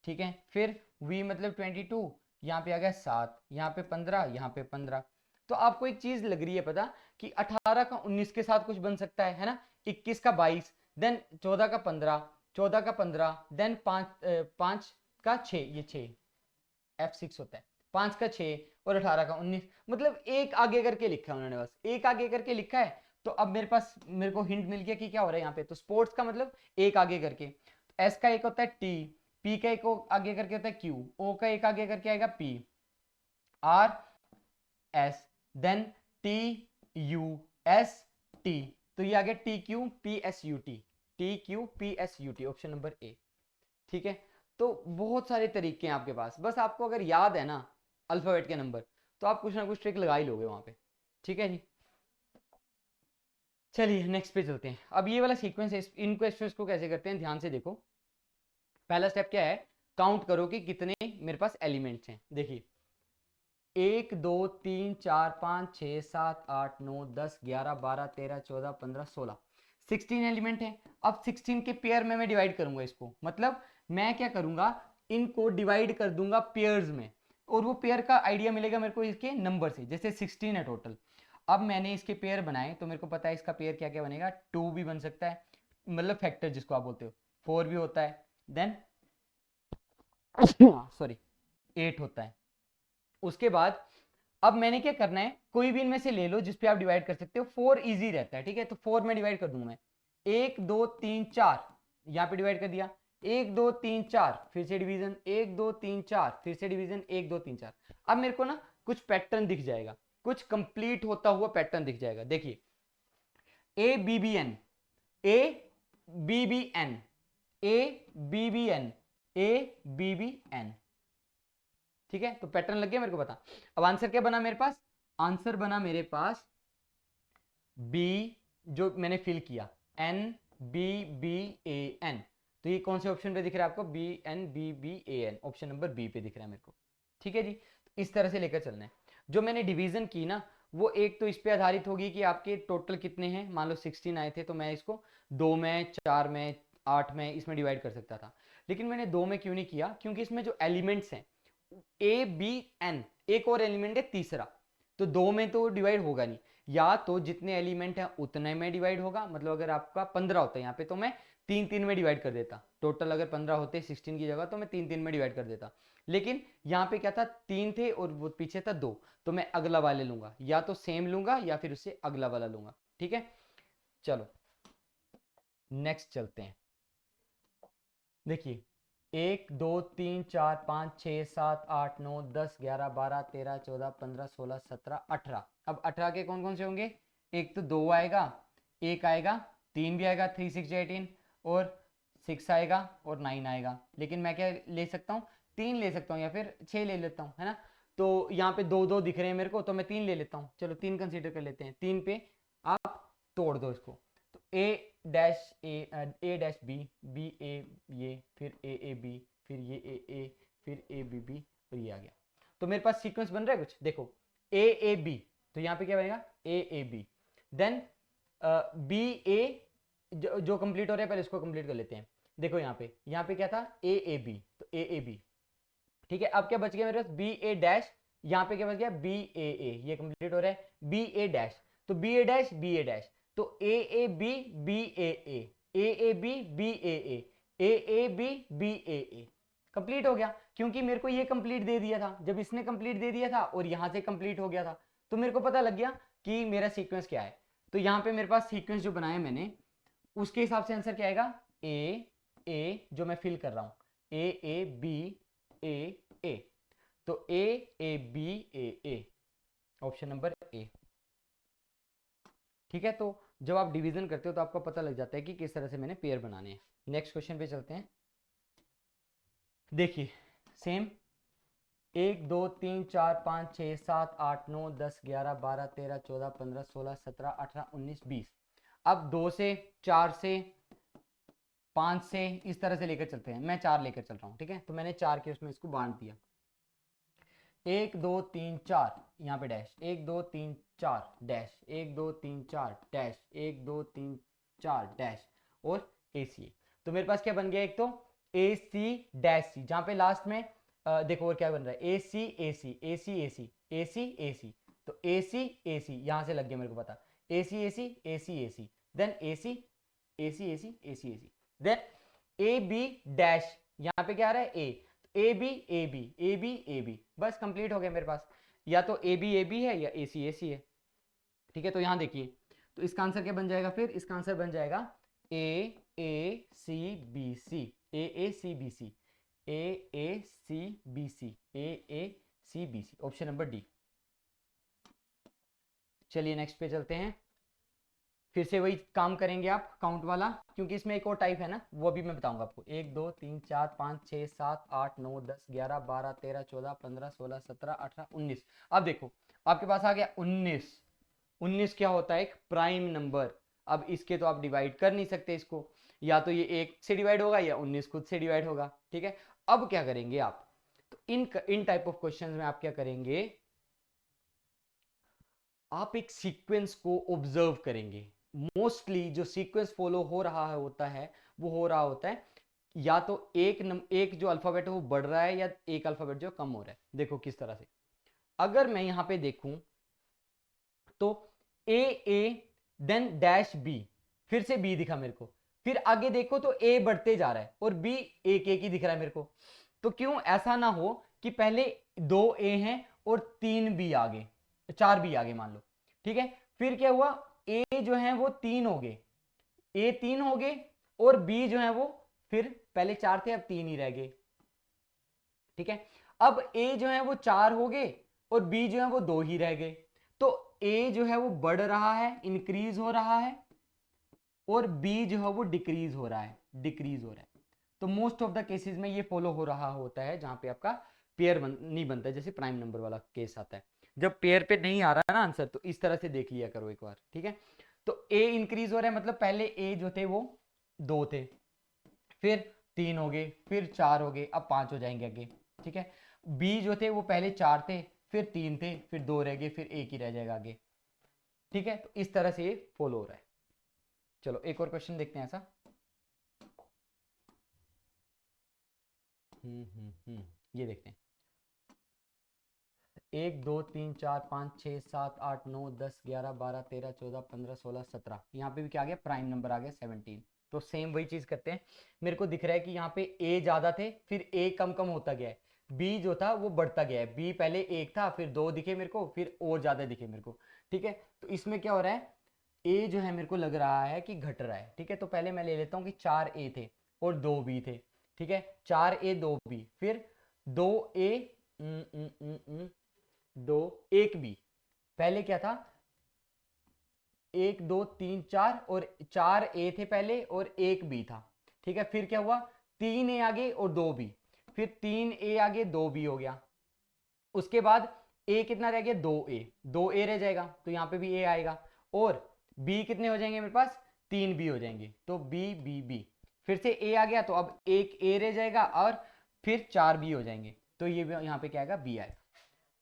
ठीक है। फिर v मतलब 22, यहाँ पे आ गया 7, यहाँ पे 15, यहाँ पे 15। तो आपको एक चीज लग रही है पता कि 18 का 19 के साथ कुछ बन सकता है ना, 21 का 22, देन 14 का 15, 14 का 15, देन 5 का 6, ये 6 F6 होता है, 5 का 6 और 18 का 19, मतलब एक आगे करके लिखा है उन्होंने, बस एक आगे करके लिखा है। तो अब मेरे को हिंट मिल गया कि क्या हो रहा है यहाँ पे, तो स्पोर्ट्स का मतलब एक आगे करके, एस का एक होता है टी, पी का एक आगे करके होता है क्यू, ओ का एक आगे करके आएगा P, R S, then T U S T, तो ये आ गया T Q P S U T, T Q P S U T, option number A, ठीक है। तो बहुत सारे तरीके हैं आपके पास, बस आपको अगर याद है ना अल्फाबेट के नंबर, तो आप कुछ ना कुछ ट्रिक लगा ही लोगे वहां पे, ठीक है जी। चलिए नेक्स्ट पे चलते हैं। अब ये वाला सीक्वेंस है, इन क्वेश्चंस को कैसे करते हैं ध्यान से देखो। पहला स्टेप क्या है, काउंट करो कि कितने मेरे पास एलिमेंट्स हैं। देखिए 1 2 3 4 5 6 7 8 9 10 11 12 13 14 15 16, 16 एलिमेंट है। अब 16 के पेयर में मैं डिवाइड करूंगा इसको, मतलब मैं क्या करूंगा, इनको डिवाइड कर दूंगा पेयर्स में, और वो पेयर का आइडिया मिलेगा मेरे को इसके नंबर से। जैसे 16 है टोटल, अब मैंने इसके पेयर बनाए तो मेरे को पता है इसका पेयर क्या क्या बनेगा, 2 भी बन सकता है, मतलब फैक्टर जिसको आप बोलते हो, 4 भी होता है, देन सॉरी 8 होता है। उसके बाद अब मैंने क्या करना है, कोई भी इनमें से ले लो जिस पे आप डिवाइड कर सकते हो, 4 इजी रहता है, ठीक है। तो 4 में डिवाइड कर दूंगा मैं, 1 2 3 4, यहाँ पे डिवाइड कर दिया, 1 2 3 4, फिर से डिवीजन, 1 2 3 4, फिर से डिवीजन, 1 2 3 4। अब मेरे को ना कुछ पैटर्न दिख जाएगा, कुछ कंप्लीट होता हुआ पैटर्न दिख जाएगा। देखिए A B B N, A B B N, A B B N, A B B N, ठीक है। तो पैटर्न लग गया मेरे को पता। अब आंसर क्या बना मेरे पास, आंसर बना मेरे पास बी, जो मैंने फिल किया, N B B A N. तो ये कौन से ऑप्शन पे दिख रहा है आपको, B N B B A N, option number B पे दिख रहा है मेरे को, ठीक है जी। तो इस तरह से लेकर चलना है। जो मैंने डिवीजन की ना, वो एक तो इस पे आधारित होगी कि आपके टोटल कितने हैं, मान लो 16 आए थे तो मैं इसको 2 में 4 में 8 में इसमें डिवाइड कर सकता था, लेकिन मैंने 2 में क्यों नहीं किया, क्योंकि इसमें जो एलिमेंट्स हैं ए बी एन, एक और एलिमेंट है तीसरा, तो 2 में तो डिवाइड होगा नहीं, या तो जितने एलिमेंट हैं उतने में डिवाइड होगा, मतलब अगर आपका 15 होता है यहाँ पे तो मैं 3 में डिवाइड कर देता, टोटल अगर 15 होते 16 की जगह तो मैं 3 में डिवाइड कर देता। लेकिन यहाँ पे क्या था, 3 थे और वो पीछे था 2, तो मैं अगला वाले लूंगा, या तो सेम लूंगा या फिर उससे अगला वाला लूंगा, ठीक है। चलो नेक्स्ट चलते हैं। देखिए 1 2 3 4 5 6 7 8 9 10 11 12 13 14 15 16 17 18। अब 18 के कौन कौन से होंगे, एक तो 2 आएगा, एक आएगा, 3 भी आएगा, 3 6 18, और 6 आएगा और 9 आएगा। लेकिन मैं क्या ले सकता हूँ, 3 ले सकता हूँ या फिर 6 ले लेता हूँ, है ना। तो यहाँ पे 2 2 दिख रहे हैं मेरे को, तो मैं 3 ले लेता हूँ, चलो 3 कंसीडर कर लेते हैं। 3 पे आप तोड़ दो इसको, तो ए डैश बी, बी ए, ये फिर ए बी, फिर ये ए, फिर ए बी बी, और ये आ गया। तो मेरे पास सीक्वेंस बन रहा है कुछ, देखो ए बी, तो यहाँ पे क्या बनेगा ए बी, देन बी ए, जो कंप्लीट हो रहा है पहले इसको कंप्लीट कर लेते हैं। देखो यहाँ पे क्या था, ए बी, तो ए बी, ठीक है। अब क्या बच गया मेरे पास, बी ए डैश, यहाँ पे क्या बच गया बी ए, ये कंप्लीट हो रहा है, बी ए डैश, तो B A dash B A dash, तो A A B B A B B A B B A complete हो गया, क्योंकि मेरे को ये कंप्लीट दे दिया था, जब इसने कंप्लीट दे दिया था और यहां से कंप्लीट हो गया था, तो मेरे को पता लग गया कि मेरा सीक्वेंस क्या है। तो यहाँ पे मेरे पास सीक्वेंस जो बनाया मैंने उसके हिसाब से आंसर क्या आएगा, ए जो मैं फिल कर रहा हूं, ए बी ए, तो A B A, option number A. ठीक है, तो जब आप डिवीजन करते हो तो आपको पता लग जाता है कि किस तरह से मैंने पेयर बनाने हैं। नेक्स्ट क्वेश्चन पे चलते हैं। देखिए सेम 1 2 3 4 5 6 7 8 9 10 11 12 13 14 15 16 17 18 19 20। अब 2 से 4 से 5 से इस तरह से लेकर चलते हैं, मैं 4 लेकर चल रहा हूं। ठीक है, तो मैंने 4 के उसमें इसको बांट दिया, 1 2 3 4 यहाँ पे डैश, 1 2 3 4 डैश, 1 2 3 4 डैश, 1 2 3 4 डैश और ए सी। तो मेरे पास क्या बन गया, एक तो ए सी डैश सी, जहां पे लास्ट में देखो और क्या बन रहा है, ए C A C A C A C A C A सी, तो ए सी यहां से लग गया मेरे को पता, A C A C A C A C, then A C A C A C A C A C, then A B dash, यहाँ पे क्या आ रहा है A B A B A B A B, बस complete हो गया मेरे पास, या तो ए बी है या ए सी है। ठीक है, तो यहां देखिए, तो इसका आंसर क्या बन जाएगा, फिर इसका आंसर बन जाएगा A C B C, A C B C, A C B C, A C B C, option number D. चलिए नेक्स्ट पे चलते हैं, फिर से वही काम करेंगे आप काउंट वाला, क्योंकि इसमें एक और टाइप है ना, वो भी मैं बताऊंगा आपको। 1 2 3 4 5 6 7 8 9 10 11 12 13 14 15 16 17 18 19। अब देखो आपके पास आ गया 19। 19 क्या होता है, एक प्राइम नंबर। अब इसके तो आप डिवाइड कर नहीं सकते इसको, या तो ये 1 से डिवाइड होगा या 19 खुद से डिवाइड होगा। ठीक है, अब क्या करेंगे आप, तो इन टाइप ऑफ क्वेश्चंस में आप क्या करेंगे, आप एक सीक्वेंस को ऑब्जर्व करेंगे। मोस्टली जो सीक्वेंस फॉलो हो रहा है होता है, वो हो रहा होता है या तो एक जो अल्फाबेट है वो बढ़ रहा है या एक अल्फाबेट जो कम हो रहा है। देखो किस तरह से, अगर मैं यहां पे देखूं तो ए देन डैश बी, फिर से बी दिखा मेरे को, फिर आगे देखो तो ए बढ़ते जा रहा है और बी एक ही दिख रहा है मेरे को। तो क्यों ऐसा ना हो कि पहले 2 ए हैं और 3 बी आगे, 4 बी आगे मान लो। ठीक है, फिर क्या हुआ, ए जो है वो 3 हो गए, ए 3 हो गए और बी जो है वो फिर पहले 4 थे अब 3 ही रह गए। ठीक है, अब ए जो है वो 4 हो गए और बी जो है वो 2 ही रह गए। तो ए जो है वो बढ़ रहा है, इंक्रीज हो रहा है, और बी जो है वो डिक्रीज हो रहा है, डिक्रीज हो रहा है। तो मोस्ट ऑफ द केसेस में ये फॉलो हो रहा होता है जहां पे आपका पेयर नहीं बनता है, जैसे प्राइम नंबर वाला केस आता है। जब पेयर पे नहीं आ रहा है ना आंसर, तो इस तरह से देख लिया करो एक बार। ठीक है, तो ए इंक्रीज हो रहा है, मतलब पहले ए जो थे वो 2 थे, फिर 3 हो गए, फिर 4 हो गए, अब 5 हो जाएंगे आगे। ठीक है, बी जो थे वो पहले 4 थे, फिर 3 थे, फिर 2 रह गए, फिर 1 ही रह जाएगा आगे। ठीक है, तो इस तरह से ये फॉलो हो रहा है। चलो एक और क्वेश्चन देखते हैं ऐसा। ये देखते हैं, 1 2 3 4 5 6 7 8 9 10 11 12 13 14 15 16 17, यहाँ पे भी क्या आ गया, प्राइम नंबर आ गया 17। तो सेम वही चीज करते हैं, मेरे को दिख रहा है कि यहाँ पे ए ज्यादा थे, फिर ए कम कम होता गया है, बी जो था वो बढ़ता गया है, बी पहले 1 था, फिर 2 दिखे मेरे को, फिर और ज्यादा दिखे मेरे को। ठीक है, तो इसमें क्या हो रहा है, ए जो है मेरे को लग रहा है कि घट रहा है। ठीक है, तो पहले मैं ले लेता हूँ कि 4 ए थे और 2 बी थे। ठीक है, 4 ए 2 बी, फिर 2 ए 2 1 बी, पहले क्या था 1 2 3 4 और 4 ए थे पहले और 1 बी था। ठीक है, फिर क्या हुआ, 3 ए आगे और 2 बी, फिर 3 ए आगे 2 बी हो गया। उसके बाद ए कितना रह गया, 2 ए रह जाएगा, तो यहाँ पे भी ए आएगा, और बी कितने हो जाएंगे मेरे पास, 3 बी हो जाएंगे, तो बी बी बी, फिर से ए आ गया, तो अब 1 ए रह जाएगा और फिर 4 बी हो जाएंगे, तो ये यहाँ पे क्या आएगा, बी आएगा।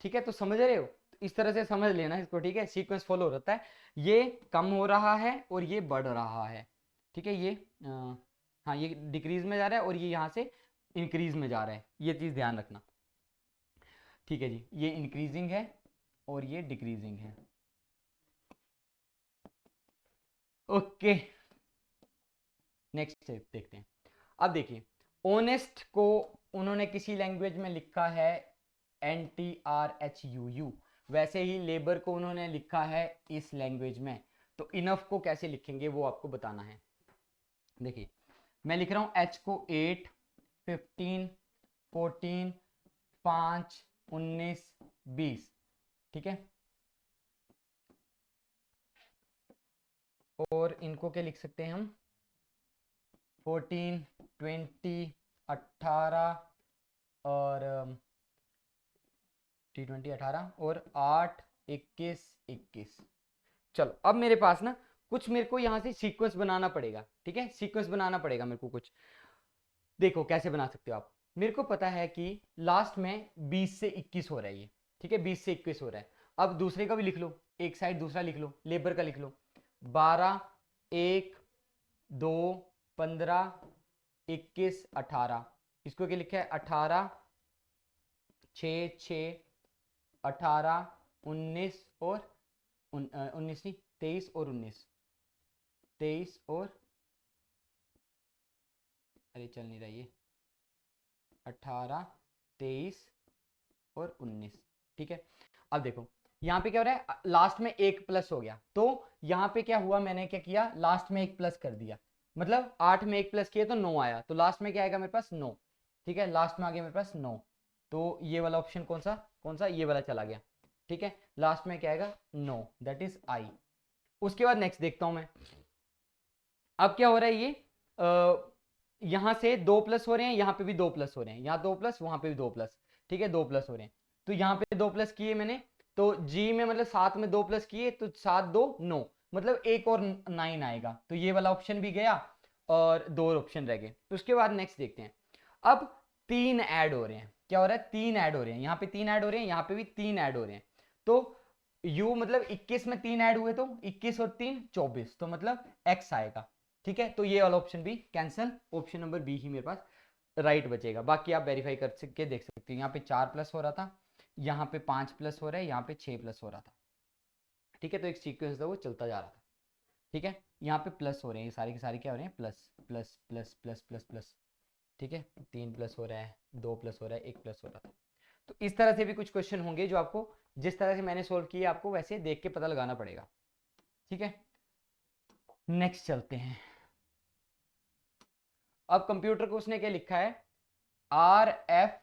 ठीक है, तो समझ रहे हो, तो इस तरह से समझ लेना इसको। ठीक है, सीक्वेंस फॉलो होता है, ये कम हो रहा है और ये बढ़ रहा है। ठीक है, ये हाँ ये डिक्रीज में जा रहा है और ये यहाँ से इंक्रीज में जा रहा है, ये चीज ध्यान रखना। ठीक है जी, ये इंक्रीजिंग है और ये डिक्रीजिंग है। ओके, नेक्स्ट देखते हैं। अब देखिए, ऑनेस्ट को उन्होंने किसी लैंग्वेज में लिखा है NTRHUU, वैसे ही लेबर को उन्होंने लिखा है इस लैंग्वेज में। तो इनफ को कैसे लिखेंगे वो आपको बताना है। देखिए, मैं लिख रहा हूं H को 8, 15, 14, 5, 19, 20, ठीक है। और इनको क्या लिख सकते हैं हम, 14, 20, 18 और T20 18 और 8, 21, 21। चलो, अब मेरे पास ना कुछ मेरे को यहाँ से सीक्वेंस बनाना पड़ेगा, ठीक है, सीक्वेंस बनाना पड़ेगा मेरे को कुछ। देखो कैसे बना सकते हो आप। मेरे को पता है कि लास्ट में 20 से 21 हो रहा है ये, ठीक है, 20 से 21 हो रहा है। अब दूसरे का भी लिख लो, एक साइड दूसरा लिख लो, लेबर का लिख लो। 12, 1, 2, 15, 21, 18। इसको क्या लिखा है, 18, 6, 6, 18, 19 और 19 नहीं, 23 और 19, 23 और, अरे चल नहीं रहा ये, 18, 23 और 19, ठीक है। अब देखो यहाँ पे क्या हो रहा है, लास्ट में एक प्लस हो गया, तो यहाँ पे क्या हुआ, मैंने क्या किया, लास्ट में एक प्लस कर दिया, मतलब 8 में एक प्लस किया तो 9 आया, तो लास्ट में क्या आएगा मेरे पास, 9, ठीक है, लास्ट में आ गया मेरे पास 9। तो ये वाला ऑप्शन कौन सा, कौन सा, ये वाला चला गया, ठीक है। लास्ट में क्या आएगा, 9, दैट इज आई। उसके बाद नेक्स्ट देखता हूं मैं। अब क्या हो रहा है, ये यहां से 2 प्लस हो रहे हैं, यहां पे भी 2 प्लस हो रहे हैं, यहाँ 2 प्लस, वहां पे भी 2 प्लस, ठीक है, 2 प्लस हो रहे हैं। तो यहाँ पे 2 प्लस किए मैंने, तो जी में मतलब 7 में 2 प्लस किए तो 7 2 9, मतलब एक और 9 आएगा, तो ये वाला ऑप्शन भी गया और 2 ऑप्शन रह गए। उसके बाद नेक्स्ट देखते हैं। अब 3 ऐड हो रहे हैं, क्या हो रहा है, 3 ऐड हो रहे हैं, यहाँ पे 3 ऐड हो रहे हैं, यहाँ पे भी 3 ऐड हो रहे हैं। तो u मतलब 21 में 3 ऐड हुए तो 21 और 3 24, तो मतलब x आएगा, ठीक है। तो ये वाला ऑप्शन भी कैंसिल, ऑप्शन नंबर बी ही मेरे पास राइट बचेगा। बाकी आप वेरीफाई कर के देख सकते हो, यहाँ पे 4 प्लस हो रहा था, यहाँ पे 5 प्लस हो रहा है, यहाँ पे 6 प्लस हो रहा था, ठीक है। तो एक सीक्वेंस था वो चलता जा रहा था, ठीक है। यहाँ पे प्लस हो रहे हैं, ये सारे के सारे क्या हो रहे हैं, plus plus plus plus plus plus, ठीक है। 3 प्लस हो रहा है, 2 प्लस हो रहा है, 1 प्लस हो रहा था। तो इस तरह से भी कुछ क्वेश्चन होंगे जो आपको, जिस तरह से मैंने सोल्व किया आपको वैसे देख के पता लगाना पड़ेगा, ठीक है। नेक्स्ट चलते हैं। अब कंप्यूटर को उसने क्या लिखा है, RFU,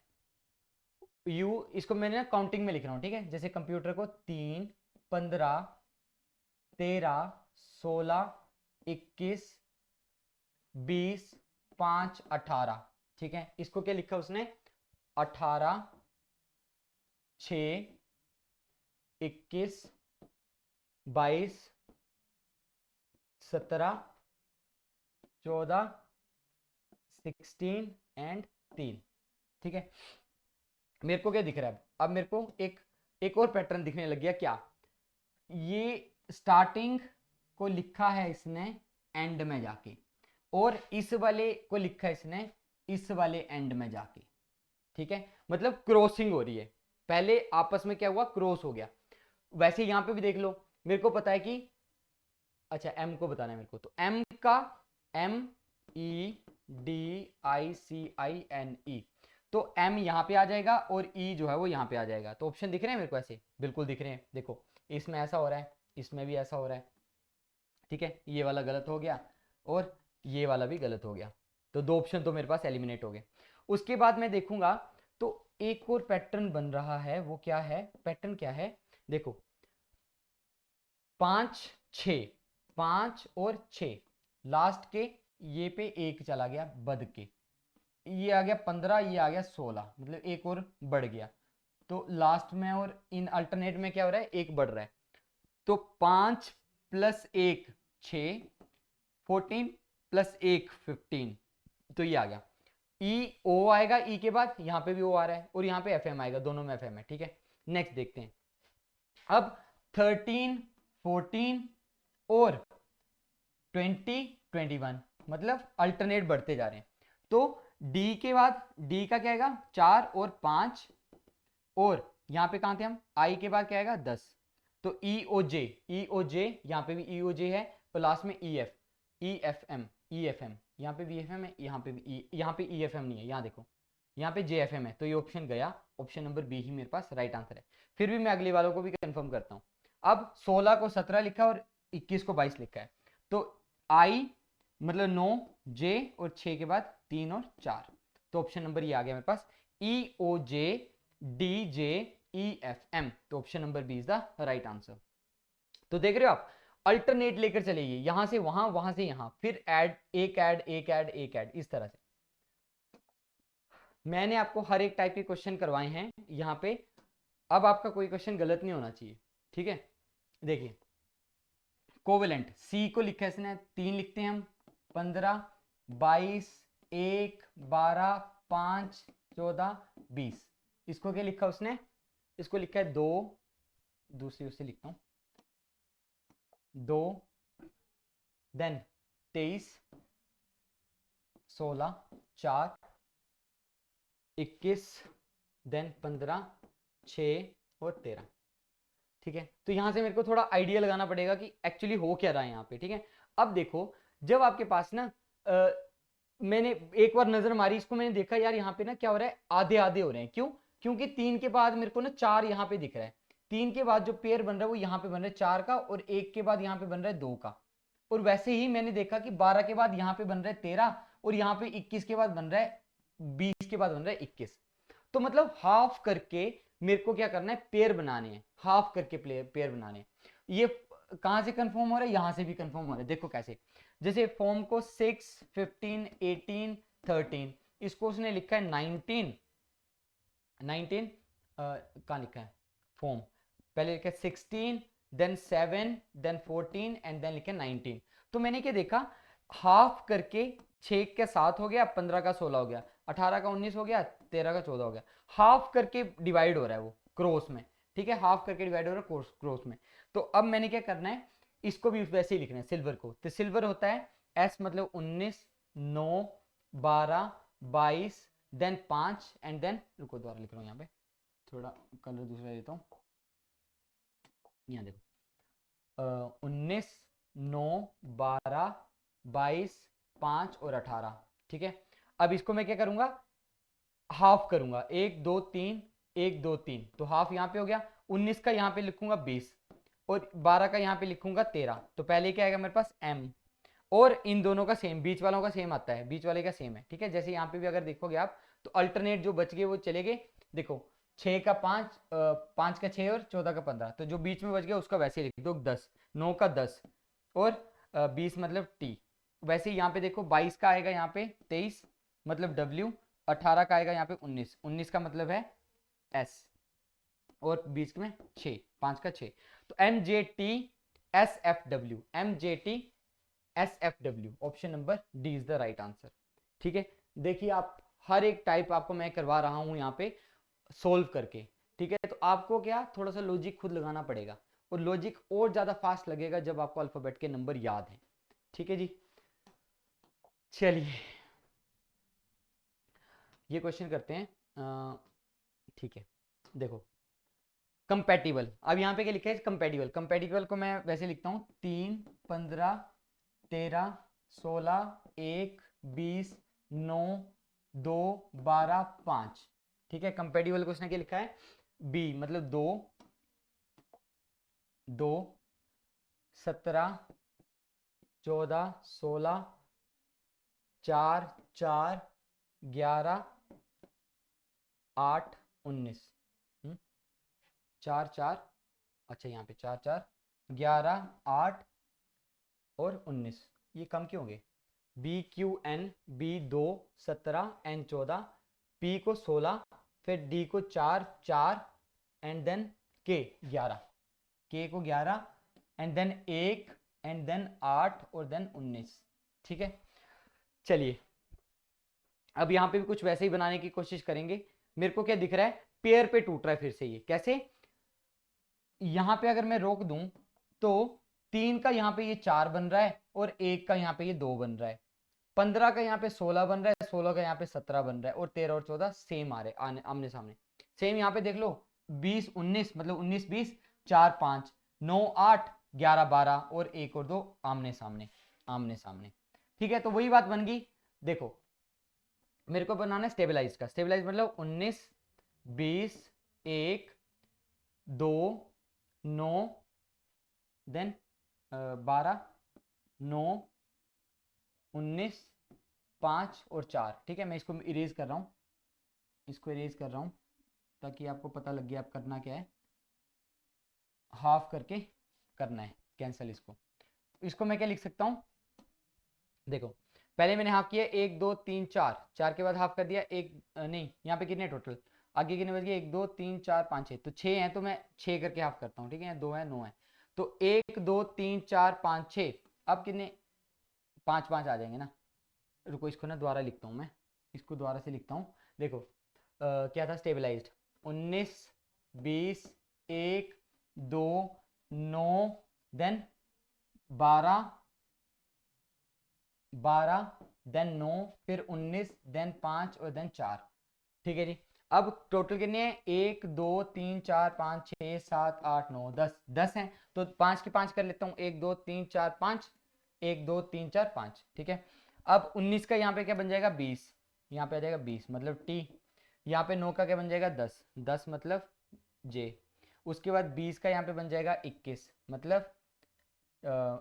इसको मैंने ना काउंटिंग में लिख रहा हूं, ठीक है। जैसे कंप्यूटर को 3, 15, 13, 16, 21, 20, 5, 18, ठीक है। इसको क्या लिखा उसने, 18, 6, 21, 22, 17, 14, 16 एंड 3, ठीक है। मेरे को क्या दिख रहा है, अब मेरे को एक और पैटर्न दिखने लग गया। क्या, ये स्टार्टिंग को लिखा है इसने एंड में जाके, और इस वाले को लिखा है इसने इस वाले एंड में जाके, ठीक है। मतलब क्रॉसिंग हो रही है, पहले आपस में क्या हुआ, क्रॉस हो गया। वैसे यहां पे भी देख लो, मेरे को पता है कि, अच्छा एम को बताना है मेरे को, तो एम का MEDICINE, तो एम यहाँ पे आ जाएगा और ई जो है वो यहाँ पे आ जाएगा। तो ऑप्शन दिख रहे हैं मेरे को, ऐसे बिल्कुल दिख रहे हैं। देखो इसमें ऐसा हो रहा है, इसमें भी ऐसा हो रहा है, ठीक है। ये वाला गलत हो गया और ये वाला भी गलत हो गया, तो 2 ऑप्शन तो मेरे पास एलिमिनेट हो गए। उसके बाद मैं देखूंगा तो एक और पैटर्न बन रहा है, वो क्या है, पैटर्न क्या है, देखो 5 6, 5 और 6, लास्ट के ये पे एक चला गया बद के, ये आ गया 15, ये आ गया 16, मतलब एक और बढ़ गया। तो लास्ट में और इन अल्टरनेट में क्या हो रहा है, एक बढ़ रहा है। तो 5 प्लस 1 6, 14 प्लस 1 15, तो ये आ गया। ई ओ आएगा, ई के बाद यहाँ पे भी ओ आ रहा है और यहाँ पे एफ एम आएगा, दोनों में एफ एम है, ठीक है। नेक्स्ट देखते हैं। अब 13 14 और 20 21, मतलब अल्टरनेट बढ़ते जा रहे हैं। तो डी के बाद, डी का क्या आएगा, 4 और 5, और यहाँ पे कहाँ थे हम, आई के बाद क्या आएगा 10। तो ई ओ जे, यहाँ पे भी ई ओ जे है, और लास्ट में E F, E F M, E F M, यहाँ पे वी एफ एम है, यहाँ पे यहाँ पे ई एफ एम नहीं है, यहाँ देखो यहाँ पे जे एफ एम है, तो ये ऑप्शन गया, ऑप्शन नंबर बी ही मेरे पास राइट आंसर है। फिर भी मैं अगले वालों को भी कंफर्म करता हूँ। अब 16 को 17 लिखा और 21 को 22 लिखा है, तो आई मतलब 9, जे और 6 के बाद 3 और 4, तो ऑप्शन नंबर ये आ गया मेरे पास E O J D J E F M, तो option number B is the right answer. तो देख रहे हो आप, अल्टरनेट लेकर चलेगी, यहां से वहां से यहां, फिर ऐड, एक ऐड, एक ऐड, एक ऐड, इस तरह से मैंने आपको हर एक टाइप के क्वेश्चन करवाए हैं यहाँ पे। अब आपका कोई क्वेश्चन गलत नहीं होना चाहिए, ठीक है। देखिए कोवेलेंट सी को लिखा है इसने 3 लिखते हैं हम, 15, 22, 1, 12, 5, 14, 20। इसको क्या लिखा उसने, इसको लिखा है 2, दूसरी उससे लिखता हूं 2, देन 23, 16, 4, 21, देन 15, 6 और 13, ठीक है। तो यहां से मेरे को थोड़ा आइडिया लगाना पड़ेगा कि एक्चुअली हो क्या रहा है यहाँ पे, ठीक है। अब देखो जब आपके पास ना मैंने एक बार नजर मारी इसको, मैंने देखा यार यहाँ पे ना क्या हो रहा है, आधे आधे हो रहे हैं, क्यों, क्योंकि 3 के बाद मेरे को ना 4 यहाँ पे दिख रहा है, 3 के बाद जो पेयर बन रहा है वो यहाँ पे बन रहा है 4 का, और 1 के बाद यहाँ पे बन रहा है 2 का। और वैसे ही मैंने देखा कि 12 के बाद यहाँ पे बन रहा है 13, और यहाँ पे 21 के बाद बन रहा है 20 के बाद बन रहा है 21। तो मतलब हाफ करके मेरे को क्या करना है, पेयर बनाने हैं, हाफ करके पेयर बनाने हैं। ये कहां से कंफर्म हो रहा है, यहां से भी कंफर्म हो रहा है। देखो कैसे, जैसे फॉर्म को 6, 15, 18, 13, इसको उसने लिखा है 19, कहां लिखा है फॉर्म, पहले लिखा है 16, देन 7, देन 14 एंड देन लिखा है 19। तो मैंने क्या देखा, हाफ करके 6 का 7 हो गया, 15 का 16 हो गया, 18 का 19 हो गया, 13 का 14 हो गया, हाफ करके डिवाइड हो रहा है वो क्रॉस में, ठीक है, हाफ करके डिवाइड हो रहा है क्रॉस में। तो अब मैंने क्या करना है, इसको भी वैसे ही लिखना है सिल्वर को, तो सिल्वर होता है एस मतलब 19, 9, 12, 22, देन 5 एंड देन, रुको दोबारा लिख रहा हूँ यहाँ पे, थोड़ा कलर दूसरा देता हूँ, यहाँ देखो 19, 9, 12, 22, 5 और 18, ठीक है। अब इसको मैं क्या करूंगा, हाफ करूंगा, 1 2 3, 1 2 3, तो हाफ यहाँ पे हो गया, 19 का यहाँ पे लिखूंगा 20 और 12 का यहाँ पे लिखूंगा 13, तो पहले क्या आएगा मेरे पास m, और इन दोनों का सेम, बीच वालों का सेम आता है, बीच वाले का सेम है, ठीक है। जैसे यहाँ पे भी अगर देखोगे आप, तो अल्टरनेट जो बच गए वो चले गए, देखो 6 का 5, 5 का 6 और 14 का 15, तो जो बीच में बच गया उसका वैसे लिख दो 10, 9 का 10 और 20 मतलब t। वैसे यहाँ पे देखो 22 का आएगा यहाँ पे 23 मतलब w, 18 का आएगा यहाँ पे 19, 19 का मतलब है s, और 20 में 6, 5 का 6, तो MJT SFW, MJT SFW, option number D is the right answer, ठीक है। देखिए आप, हर एक टाइप आपको मैं करवा रहा हूं यहाँ पे सोल्व करके, ठीक है। तो आपको क्या थोड़ा सा लॉजिक खुद लगाना पड़ेगा, और लॉजिक और ज्यादा फास्ट लगेगा जब आपको अल्फाबेट के नंबर याद है, ठीक है जी। चलिए ये क्वेश्चन करते हैं, ठीक है। देखो कंपैटिबल, अब यहाँ पे क्या लिखा है कंपैटिबल, कंपैटिबल को मैं वैसे लिखता हूँ 3, 15, 13, 16, 1, 20, 9, 2, 12, 5, ठीक है। कंपैटिबल को उसने क्या लिखा है, बी मतलब 2, 2, 17, 14, 16, 4, 4, 11, 8, 19, 4 4, अच्छा यहाँ पे 4 4, 11, 8 और 19, ये कम क्यों हो गए, B Q N, B 2, 17, N 14, P को 16, फिर डी को 4 4 एंड देन के 11, के को 11 एंड देन 1 एंड देन 8 और देन 19, ठीक है। चलिए अब यहाँ पे भी कुछ वैसे ही बनाने की कोशिश करेंगे। मेरे को क्या दिख रहा है, पेयर पे टूट रहा है फिर से, ये कैसे, यहाँ पे अगर मैं रोक दूं तो 3 का यहाँ पे ये 4 बन रहा है और 1 का यहाँ पे ये 2 बन रहा है, 15 का यहाँ पे 16 बन रहा है, 16 का यहाँ पे 17 बन रहा है, और 13 और 14 सेम आ रहे आमने सामने। सेम यहाँ पे देख लो 20 19 मतलब 19 20, 4 5 9 8 11 12 और 1 और 2 आमने सामने, आमने सामने। ठीक है, तो वही बात बन गई। देखो मेरे को बनाना है स्टेबलाइज का। स्टेबलाइज मतलब 19 20 1 2 9 देन 12 9 19 5 और 4। ठीक है, मैं इसको इरेज कर रहा हूँ, इसको इरेज कर रहा हूँ ताकि आपको पता लग गया आप करना क्या है। हाफ करके करना है कैंसिल इसको। इसको मैं क्या लिख सकता हूँ, देखो पहले मैंने हाफ किया 1 2 3 4, 4 के बाद हाफ कर दिया एक, नहीं यहाँ पे कितने टोटल आगे कितने बच गए, 1 2 3 4 5 6, तो 6 हैं तो मैं 6 करके हाफ करता हूँ। ठीक है, 2 है 9 है, तो 1 2 3 4 5 6, अब कितने 5 5 आ जाएंगे ना। रुको इसको ना दोबारा लिखता हूँ मैं, इसको दोबारा से लिखता हूँ। देखो क्या था स्टेबलाइज्ड 19 20 1 2 9 देन 12 12 देन 9 फिर 19 देन 5 और देन 4। ठीक है जी, अब टोटल कितने हैं 1 2 3 4 5 6 7 8 9 10, 10 हैं तो 5 के 5 कर लेता हूँ, 1 2 3 4 5, 1 2 3 4 5। ठीक है, अब 19 का यहाँ पे क्या बन जाएगा 20, यहाँ पे आ जाएगा 20 मतलब टी। यहाँ पे 9 का क्या बन जाएगा 10, 10 मतलब जे। उसके बाद 20 का यहाँ पे बन जाएगा 21 मतलब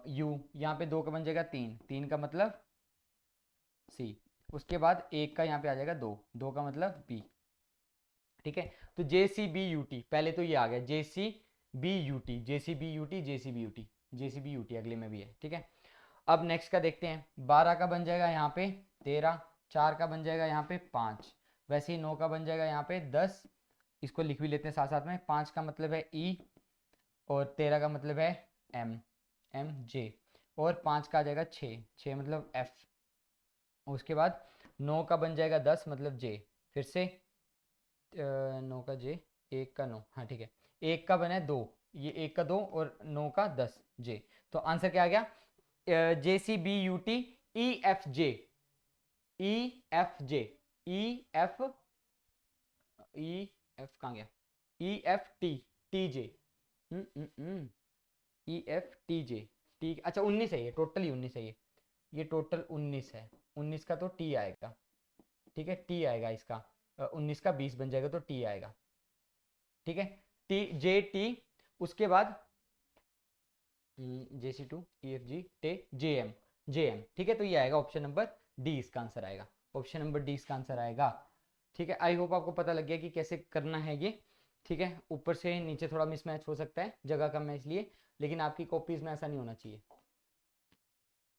यू। यहाँ पे 2 का बन जाएगा 3, 3 का मतलब सी। उसके बाद 1 का यहाँ पे आ जाएगा 2, 2 का मतलब बी। ठीक है, तो J C B U T, पहले तो ये आ गया J C B U T, J C B U T, J C B U T, J C B U T अगले में भी है। ठीक है, अब नेक्स्ट का देखते हैं। 12 का बन जाएगा यहाँ पे 13, 4 का बन जाएगा यहाँ पे 5, वैसे ही 9 का बन जाएगा यहाँ पे 10, इसको लिख भी लेते हैं साथ साथ में। 5 का मतलब है ई और 13 का मतलब है एम, एम जे, और 5 का आ जाएगा 6, 6 मतलब एफ। उसके बाद 9 का बन जाएगा 10 मतलब जे, फिर से 9 का जे, 1 का 9, हाँ ठीक है, 1 का बना है 2, ये 1 का 2 और 9 का 10 जे। तो आंसर क्या आ गया J C B U T E F J, E F J, E F, E F कहाँ गया, E F T, T J, E F T J T. अच्छा 19 है ये, टोटल ही 19 है ये टोटल 19 है। 19 का तो टी आएगा। ठीक है, टी आएगा इसका, 19 का 20 बन जाएगा तो टी आएगा। ठीक है, टी जे टी, उसके बाद जे सी टू ई एफ जी टे जे एम, जे एम। ठीक है, तो ये आएगा ऑप्शन नंबर डी, इसका आंसर आएगा ऑप्शन नंबर डी, इसका आंसर आएगा। ठीक है, आई होप आपको पता लग गया कि कैसे करना है ये। ठीक है, ऊपर से नीचे थोड़ा मिसमैच हो सकता है, जगह कम है इसलिए, लेकिन आपकी कॉपीज में ऐसा नहीं होना चाहिए।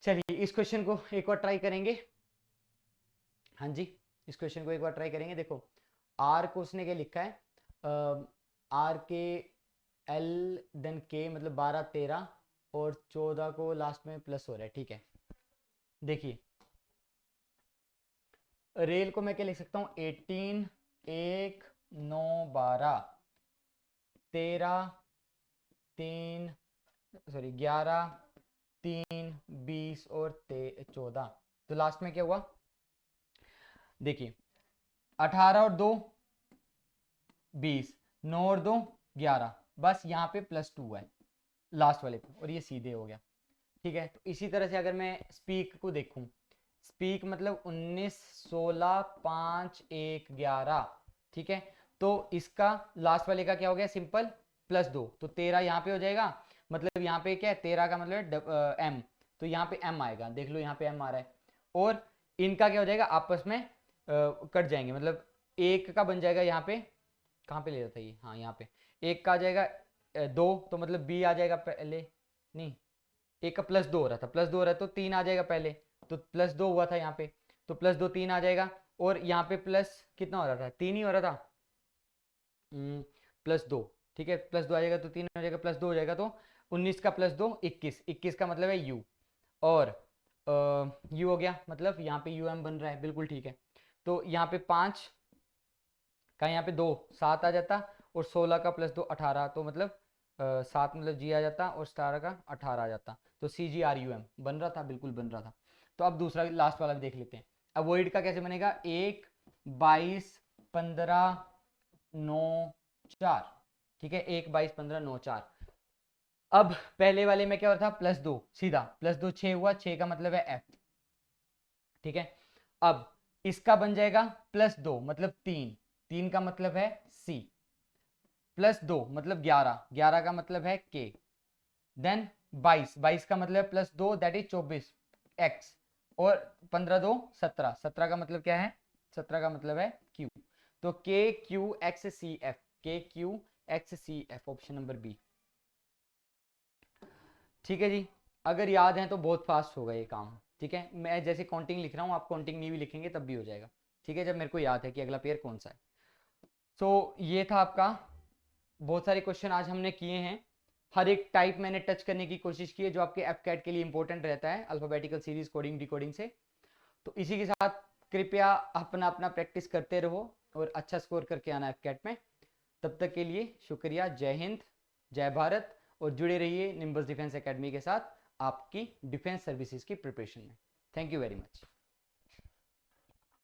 चलिए इस क्वेश्चन को एक बार ट्राई करेंगे। हाँ जी, इस क्वेश्चन को एक बार ट्राई करेंगे। देखो आर को उसने क्या लिखा है, आर के एल देन के मतलब 12 13 और 14 को लास्ट में प्लस हो रहा है। ठीक है, देखिए रेल को मैं क्या लिख सकता हूँ 18 1 9 12 13 3 सॉरी 11 3 20 और 14। तो लास्ट में क्या हुआ, देखिए 18 और 2 20, 9 और 2 11, बस यहाँ पे +2 है लास्ट वाले पे और ये सीधे हो गया। ठीक है, तो इसी तरह से अगर मैं स्पीक को देखूं, स्पीक मतलब 19 16 5 1 11। ठीक है, तो इसका लास्ट वाले का क्या हो गया सिंपल +2, तो 13 यहाँ पे हो जाएगा, मतलब यहाँ पे क्या है 13 का मतलब एम, तो यहाँ पे एम आएगा, देख लो यहाँ पे एम आ रहा है। और इनका क्या हो जाएगा आपस में कट जाएंगे, मतलब एक का बन जाएगा यहाँ पे, कहाँ पे ले रहा था ये, हाँ यहाँ पे एक का आ जाएगा 2, तो मतलब बी आ जाएगा पहले, नहीं एक का +2 हो रहा था, +2 हो रहा है तो 3 आ जाएगा पहले, तो +2 हुआ था यहाँ पे, तो +2 3 आ जाएगा, और यहाँ पे प्लस कितना हो रहा था 3 ही हो रहा था, +2। ठीक है, +2 आ जाएगा तो 3 हो जाएगा, +2 हो जाएगा तो 19 का +2 21, 21 का मतलब है यू, और यू हो गया, मतलब यहाँ पे यू एम बन रहा है, बिल्कुल ठीक है। तो यहाँ पे 5 का यहाँ पे 2 7 आ जाता, और 16 का +2 18, तो मतलब 7 मतलब जी आ जाता, और 17 का 18 आ जाता, तो सी जी आर यू एम बन रहा था, बिल्कुल बन रहा था। तो अब दूसरा लास्ट वाला भी देख लेते हैं। अवॉइड का कैसे बनेगा, 1 22 15 9 4। ठीक है, 1 22 15 9 4। अब पहले वाले में क्या हो रहा था, +2 सीधा, +2 6 हुआ, 6 का मतलब है F, ठीक है। अब इसका बन जाएगा +2 मतलब 3, 3 का मतलब है C, +2 मतलब 11, 11 का मतलब है K, देन 22, 22 का मतलब है +2 दैट इज 24 X, और 15 2 17, 17 का मतलब क्या है, 17 का मतलब है Q। तो KQXCF, KQXCF option number B, ठीक है जी। अगर याद है तो बहुत फास्ट होगा ये काम, ठीक है। मैं जैसे काउंटिंग लिख रहा हूँ, आप काउंटिंग नहीं भी लिखेंगे तब भी हो जाएगा, ठीक है, जब मेरे को याद है कि अगला पेयर कौन सा है। तो ये था आपका, बहुत सारे क्वेश्चन आज हमने किए हैं, हर एक टाइप मैंने टच करने की कोशिश की है जो आपके एफ कैट के लिए इंपॉर्टेंट रहता है, अल्फाबेटिकल सीरीज, कोडिंग, डिकोडिंग से। तो इसी के साथ कृपया अपना अपना प्रैक्टिस करते रहो और अच्छा स्कोर करके आना एफ कैट में। तब तक के लिए शुक्रिया, जय हिंद, जय भारत, और जुड़े रहिए निम्बस डिफेंस एकेडमी के साथ आपकी डिफेंस सर्विसेज की प्रिपरेशन में। Thank you very much.